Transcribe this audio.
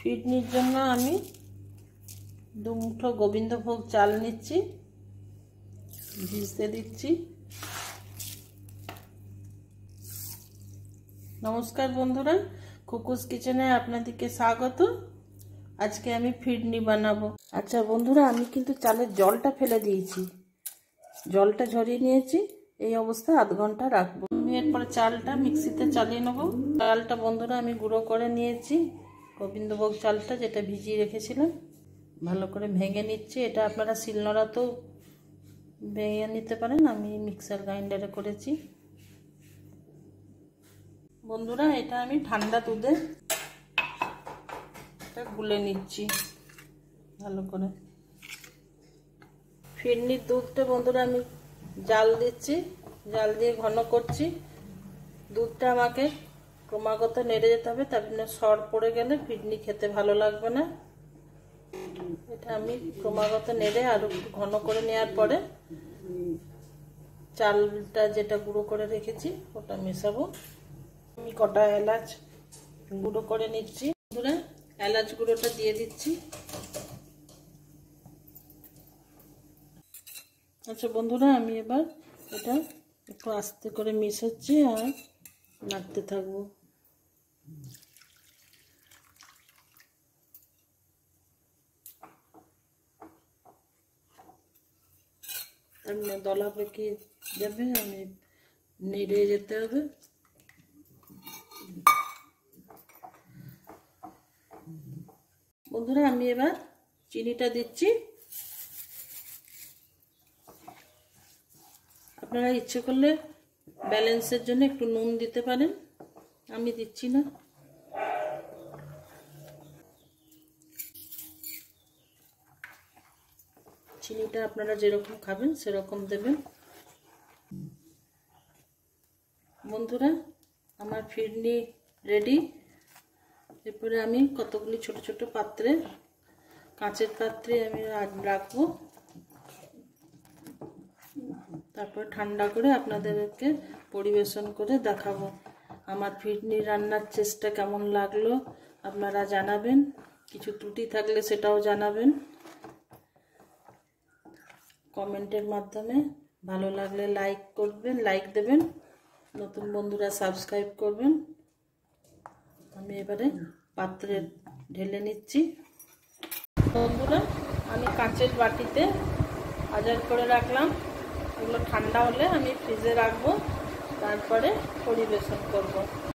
ফিরনির জন্য আমি 2 মুঠো গোবিন্দভোগ চাল নিচ্ছি, ভিজতে দিচ্ছি। নমস্কার বন্ধুরা, কুকুস কিচেনে আপনাদেরকে স্বাগত। আজকে আমি ফিরনি বানাবো। আচ্ছা বন্ধুরা, আমি কিন্তু চালের জলটা ফেলে দিয়েছি, জলটা ঝরিয়ে নিয়েছি। এই অবস্থা আধ ঘন্টা রাখবো। এরপরে চালটা মিক্সিতে চালিয়ে নেবো। চালটা বন্ধুরা আমি গুঁড়ো করে নিয়েছি, গোবিন্দভোগ চালটা যেটা ভিজিয়ে রেখেছিলাম ভালো করে ভেঙে নিচ্ছি। এটা আপনারা শিলনোড়াতেও ভেঙে নিতে পারেন, আমি মিক্সার গ্রাইন্ডারে করেছি। বন্ধুরা এটা আমি ঠান্ডা দুধে গুলে নিচ্ছি ভালো করে। ফিরনির দুধটা বন্ধুরা আমি জাল দিচ্ছি, জাল দিয়ে ঘন করছি। দুধটা আমাকে ক্রমাগত নেড়ে যেতে হবে, তার জন্য সর পড়ে গেলে ফিরনি খেতে ভালো লাগবে না। এটা আমি ক্রমাগত নেড়ে আর একটু ঘন করে নেওয়ার পরে চালটা যেটা গুঁড়ো করে রেখেছি ওটা মেশাবো। আমি কটা এলাচ গুঁড়ো করে নিচ্ছি। বন্ধুরা এলাচ গুঁড়োটা দিয়ে দিচ্ছি। আচ্ছা বন্ধুরা, আমি এবার এটা একটু আস্তে করে মেশাচ্ছি আর নাড়তে থাকবো। দলা পেকে যাবে, আমি নেড়ে যেতে হবে। বন্ধুরা আমি এবার চিনিটা দিচ্ছি। আপনারা ইচ্ছে করলে ব্যালেন্সের জন্য একটু নুন দিতে পারেন, আমি দিচ্ছি না। চিনিটা আপনারা যেরকম খাবেন সেরকম দেবেন। বন্ধুরা আমার ফিরনি রেডি। এরপরে আমি কতগুলি ছোট ছোট পাত্রে, কাঁচের পাত্রে আমি রাখবো। তারপর ঠান্ডা করে আপনাদেরকে পরিবেশন করে দেখাবো। আমার ফিরনি রান্নার চেষ্টা কেমন লাগলো আপনারা জানাবেন, কিছু ত্রুটি থাকলে সেটাও জানাবেন কমেন্টের মাধ্যমে। ভালো লাগলে লাইক করবেন, লাইক দেবেন, নতুন বন্ধুরা সাবস্ক্রাইব করবেন। আমি এবারে পাত্রে ঢেলে নিচ্ছি। বন্ধুরা আমি কাঁচের বাটিতে আজার করে রাখলাম, এগুলো ঠান্ডা হলে আমি ফ্রিজে রাখবো, তারপরে পরিবেশন করব।